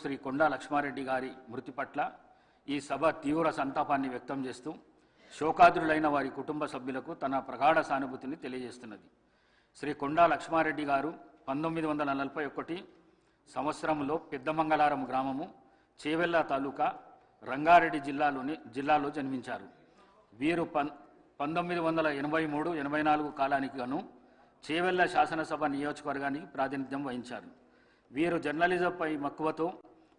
శ్రీ కొండా లక్ష్మారెడ్డి గారి మృతి పట్ల ఈ సభ తీవ్ర సంతాపాన్ని వ్యక్తం చేస్తూ శోకాద్రులైన వారి కుటుంబ సభ్యులకు తన ప్రగాఢ సానుభూతిని తెలియజేస్తున్నది. శ్రీ కొండా లక్ష్మారెడ్డి గారు 1941 సంవత్సరంలో పెద్దమంగళారం గ్రామము చేవెళ్ళ తాలూకా రంగారెడ్డి జిల్లాలో జన్మించారు. వీరు 1983-84 కాలానికి గాను చేవెళ్ళ శాసనసభ నియోజకవర్గానికి ప్రాతినిధ్యం వహించారు. వీరు జర్నలిజంపై మక్కువతో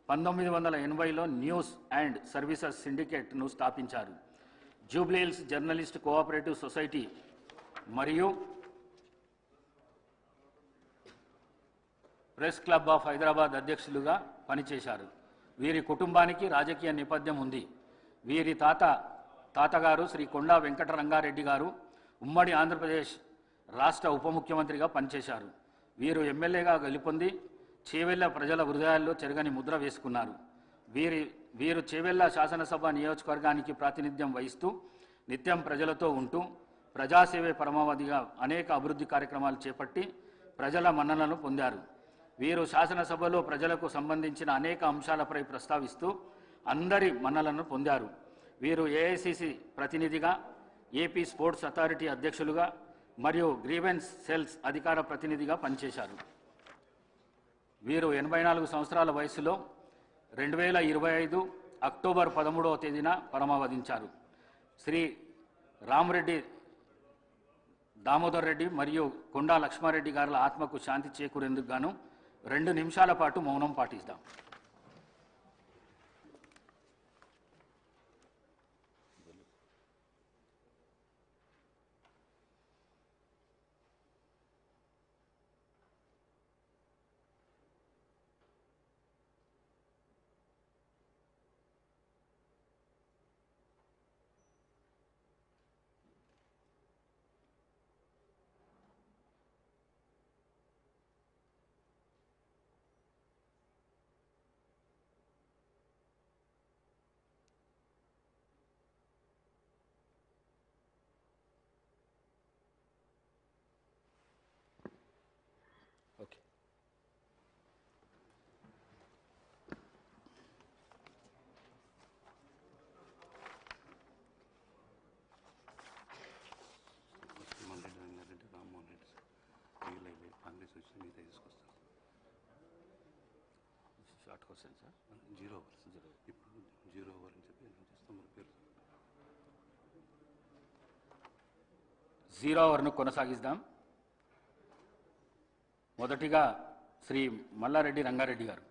1980లో న్యూస్ అండ్ సర్వీసెస్ సిండికేట్ను స్థాపించారు. జూబ్లీహిల్స్ జర్నలిస్ట్ కోఆపరేటివ్ సొసైటీ మరియు ప్రెస్ క్లబ్ ఆఫ్ హైదరాబాద్ అధ్యక్షులుగా పనిచేశారు. వీరి కుటుంబానికి రాజకీయ నేపథ్యం ఉంది. వీరి తాతగారు శ్రీ కొండా వెంకటరంగారెడ్డి గారు ఉమ్మడి ఆంధ్రప్రదేశ్ రాష్ట్ర ఉప ముఖ్యమంత్రిగా పనిచేశారు. వీరు ఎమ్మెల్యేగా గెలుపొంది చేవెళ్ళ ప్రజల హృదయాల్లో చెరగని ముద్ర వేసుకున్నారు. వీరు చేవెళ్ళ శాసనసభ నియోజకవర్గానికి ప్రాతినిధ్యం వహిస్తూ నిత్యం ప్రజలతో ఉంటూ ప్రజాసేవే పరమావధిగా అనేక అభివృద్ధి కార్యక్రమాలు చేపట్టి ప్రజల మన్ననలను పొందారు. వీరు శాసనసభలో ప్రజలకు సంబంధించిన అనేక అంశాలపై ప్రస్తావిస్తూ అందరి మన్ననలను పొందారు. వీరు ఏఐసిసి ప్రతినిధిగా, ఏపీ స్పోర్ట్స్ అథారిటీ అధ్యక్షులుగా మరియు గ్రీవెన్స్ సెల్స్ అధికార ప్రతినిధిగా పనిచేశారు. వీరు 84 సంవత్సరాల వయసులో 2025 అక్టోబర్ 13వ తేదీన పరమవధించారు. శ్రీ రామరెడ్డి దామోదర్ రెడ్డి మరియు కొండా లక్ష్మారెడ్డి గారుల ఆత్మకు శాంతి చేకూరేందుకు గాను 2 నిమిషాల పాటు మౌనం పాటిస్తాం. Okay. Short question sir. 0 over అని చెప్పి చేస్తాం. 0 ఓవర్ను కొనసాగిద్దాం. మొదటిగా శ్రీ మల్లారెడ్డి రంగారెడ్డి గారు.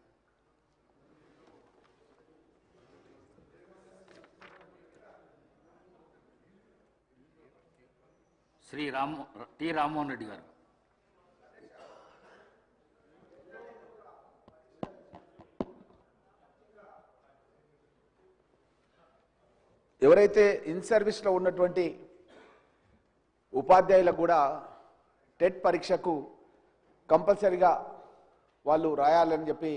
శ్రీ టి రామ్మోహన్ రెడ్డి గారు. ఎవరైతే ఇన్ సర్వీస్లో ఉన్నటువంటి ఉపాధ్యాయులకు కూడా టెట్ పరీక్షకు కంపల్సరిగా వాళ్ళు రాయాలని చెప్పి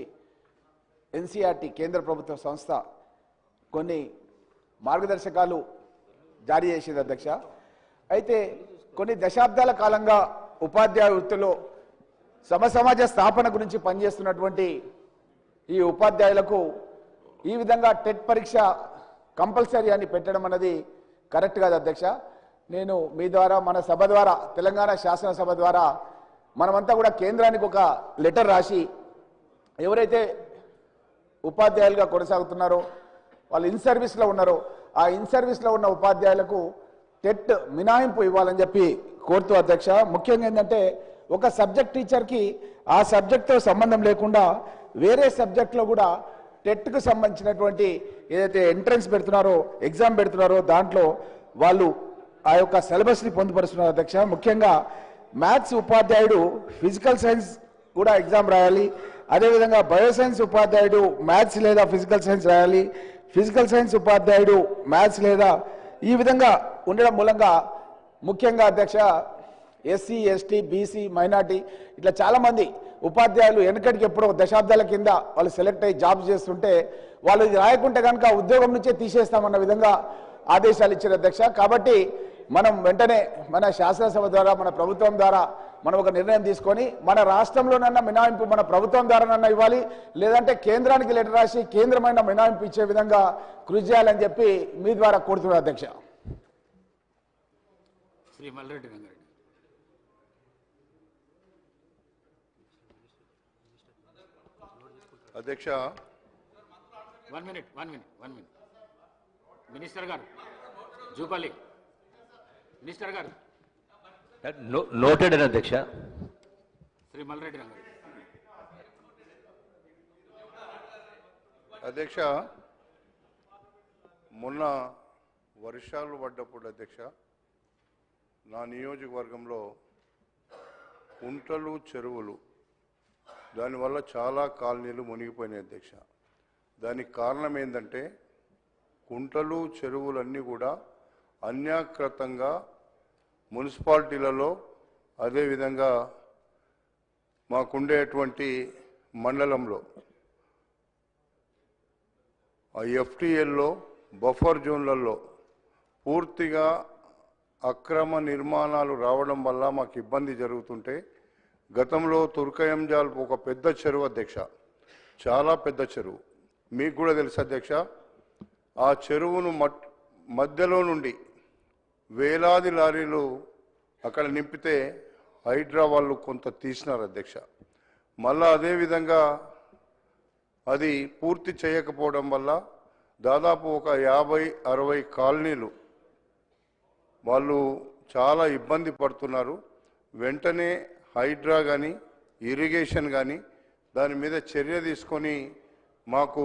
ఎన్సీఆర్టీ కేంద్ర ప్రభుత్వ సంస్థ కొన్ని మార్గదర్శకాలు జారీ చేసింది అధ్యక్ష. అయితే కొన్ని దశాబ్దాల కాలంగా ఉపాధ్యాయ వృత్తిలో సమసమాజ స్థాపన గురించి పనిచేస్తున్నటువంటి ఈ ఉపాధ్యాయులకు ఈ విధంగా టెట్ పరీక్ష కంపల్సరీ అని పెట్టడం అన్నది కరెక్ట్ కాదు అధ్యక్ష. నేను మీ ద్వారా, మన సభ ద్వారా, తెలంగాణ శాసనసభ ద్వారా మనమంతా కూడా కేంద్రానికి ఒక లెటర్ రాసి ఎవరైతే ఉపాధ్యాయులుగా కొనసాగుతున్నారో వాళ్ళు ఇన్ సర్వీస్లో ఉన్నారో ఆ ఇన్ సర్వీస్లో ఉన్న ఉపాధ్యాయులకు టెట్ మినహాయింపు ఇవ్వాలని చెప్పి కోరుతూ అధ్యక్ష. ముఖ్యంగా ఏంటంటే ఒక సబ్జెక్ట్ టీచర్కి ఆ సబ్జెక్ట్తో సంబంధం లేకుండా వేరే సబ్జెక్ట్లో కూడా టెట్కు సంబంధించినటువంటి ఏదైతే ఎంట్రన్స్ పెడుతున్నారో, ఎగ్జామ్ పెడుతున్నారో దాంట్లో వాళ్ళు ఆ యొక్క సిలబస్ని పొందుపరుస్తున్నారు అధ్యక్ష. ముఖ్యంగా మ్యాథ్స్ ఉపాధ్యాయుడు ఫిజికల్ సైన్స్ కూడా ఎగ్జామ్ రాయాలి. అదేవిధంగా బయోసైన్స్ ఉపాధ్యాయుడు మ్యాథ్స్ లేదా ఫిజికల్ సైన్స్ రాయాలి. ఫిజికల్ సైన్స్ ఉపాధ్యాయుడు మ్యాథ్స్ లేదా ఈ విధంగా ఉండడం మూలంగా ముఖ్యంగా అధ్యక్ష ఎస్సీ, ఎస్టీ, బీసీ, మైనార్టీ ఇట్లా చాలామంది ఉపాధ్యాయులు వెనకటికి ఎప్పుడో దశాబ్దాల కింద వాళ్ళు సెలెక్ట్ అయ్యి జాబ్స్ చేస్తుంటే వాళ్ళు రాయకుంటే కనుక ఉద్యోగం నుంచే తీసేస్తామన్న విధంగా ఆదేశాలు ఇచ్చారు అధ్యక్ష. కాబట్టి మనం వెంటనే మన శాసనసభ ద్వారా మన ప్రభుత్వం ద్వారా మనం ఒక నిర్ణయం తీసుకొని మన రాష్ట్రంలోనన్నా మినహాయింపు మన ప్రభుత్వం ద్వారానన్నా ఇవ్వాలి, లేదంటే కేంద్రానికి లెటర్ రాసి కేంద్రమైన మినహాయింపు ఇచ్చే విధంగా కృషి చేయాలని చెప్పి మీ ద్వారా కోరుతున్నారు అధ్యక్ష. శ్రీ మల్రెడ్డి రంగారెడ్డి. అధ్యక్ష, 1 minute. మినిస్టర్ గారు జూపల్లి మినిస్టర్ గారు. నోటెడ్ అని అధ్యక్ష. శ్రీ మల్రెడ్డి రంగారెడ్డి. అధ్యక్ష, మొన్న వర్షాలు పడ్డప్పుడు అధ్యక్ష నా నియోజకవర్గంలో కుంటలు చెరువులు దానివల్ల చాలా కాలనీలు మునిగిపోయినాయి అధ్యక్ష. దానికి కారణం ఏంటంటే కుంటలు చెరువులన్నీ కూడా అన్యాకృతంగా మున్సిపాలిటీలలో అదేవిధంగా మాకుండేటువంటి మండలంలో ఆ ఎఫ్టీఎల్లో బఫర్ జోన్లలో పూర్తిగా అక్రమ నిర్మాణాలు రావడం వల్ల మాకు ఇబ్బంది జరుగుతుంటే గతంలో తుర్కయంజాల్ ఒక పెద్ద చెరువు అధ్యక్ష, చాలా పెద్ద చెరువు, మీకు కూడా తెలుసు అధ్యక్ష. ఆ చెరువును మధ్యలో నుండి వేలాది లారీలు అక్కడ నింపితే హైడ్రా వాళ్ళు కొంత తీసినారు అధ్యక్ష. మళ్ళా అదేవిధంగా అది పూర్తి చేయకపోవడం వల్ల దాదాపు ఒక 50-60 కాలనీలు వాళ్ళు చాలా ఇబ్బంది పడుతున్నారు. వెంటనే హైడ్రా కానీ ఇరిగేషన్ కానీ దాని మీద చర్య తీసుకొని మాకు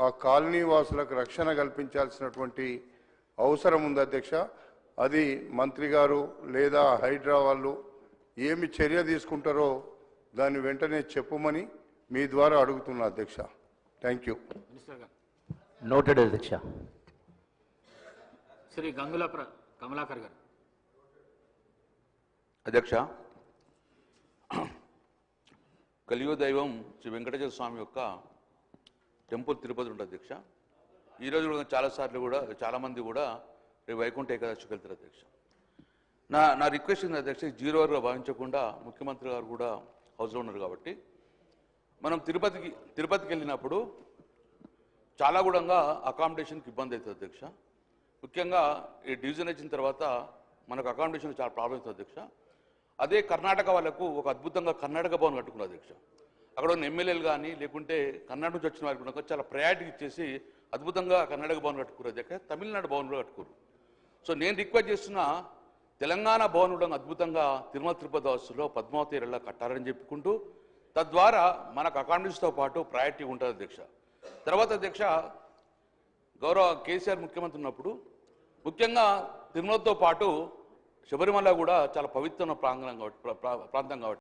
ఆ కాలనీ వాసులకు రక్షణ కల్పించాల్సినటువంటి అవసరం ఉంది అధ్యక్ష. అది మంత్రి గారు లేదా హైడ్రా వాళ్ళు ఏమి చర్య తీసుకుంటారో దాన్ని వెంటనే చెప్పమని మీ ద్వారా అడుగుతున్నా అధ్యక్ష. Thank you. మినిస్టర్ గారు. నోటెడ్ అధ్యక్ష. శ్రీ గంగుల కమలాకర్ గారు. అధ్యక్ష, కలియుగ దైవం శ్రీ వెంకటేశ్వర స్వామి యొక్క టెంపుల్ తిరుపతి ఉంటుంది అధ్యక్ష. ఈరోజు కూడా చాలామంది కూడా రేపు వైకుంఠ ఏకాదశికి వెళ్తారు అధ్యక్ష. నా రిక్వెస్ట్ ఉంది అధ్యక్ష, 0 అవర్గా భావించకుండా ముఖ్యమంత్రి గారు కూడా హౌస్లో ఉన్నారు కాబట్టి మనం తిరుపతికి వెళ్ళినప్పుడు చాలా కూడా అకామిడేషన్కి ఇబ్బంది అవుతుంది అధ్యక్ష. ముఖ్యంగా ఈ డివిజన్ వచ్చిన తర్వాత మనకు అకామిడేషన్ చాలా ప్రాబ్లం అవుతుంది అధ్యక్ష. అదే కర్ణాటక వాళ్ళకు ఒక అద్భుతంగా కర్ణాటక భవన్ కట్టుకున్నారు అధ్యక్ష. అక్కడ ఉన్న ఎమ్మెల్యేలు కానీ లేకుంటే కర్ణాటక నుంచి వచ్చిన వారికి కూడా చాలా ప్రయారిటీ ఇచ్చేసి అద్భుతంగా కర్ణాటక భవన్ కట్టుకున్నారు అధ్యక్ష. తమిళనాడు భవన్ కూడా కట్టుకున్నారు. సో నేను రిక్వెస్ట్ చేస్తున్న తెలంగాణ భవన్ కూడా అద్భుతంగా తిరుపతి బస్సులో పద్మావతి ఏరియాలో కట్టారని చెప్పుకుంటూ తద్వారా మనకు అకామిడేషన్తో పాటు ప్రయారిటీ ఉంటుంది అధ్యక్ష. తర్వాత అధ్యక్ష, గౌరవ కేసీఆర్ ముఖ్యమంత్రి ఉన్నప్పుడు ముఖ్యంగా తిరుమలతో పాటు శబరిమల కూడా చాలా పవిత్రమైన ప్రాంతం కాబట్టి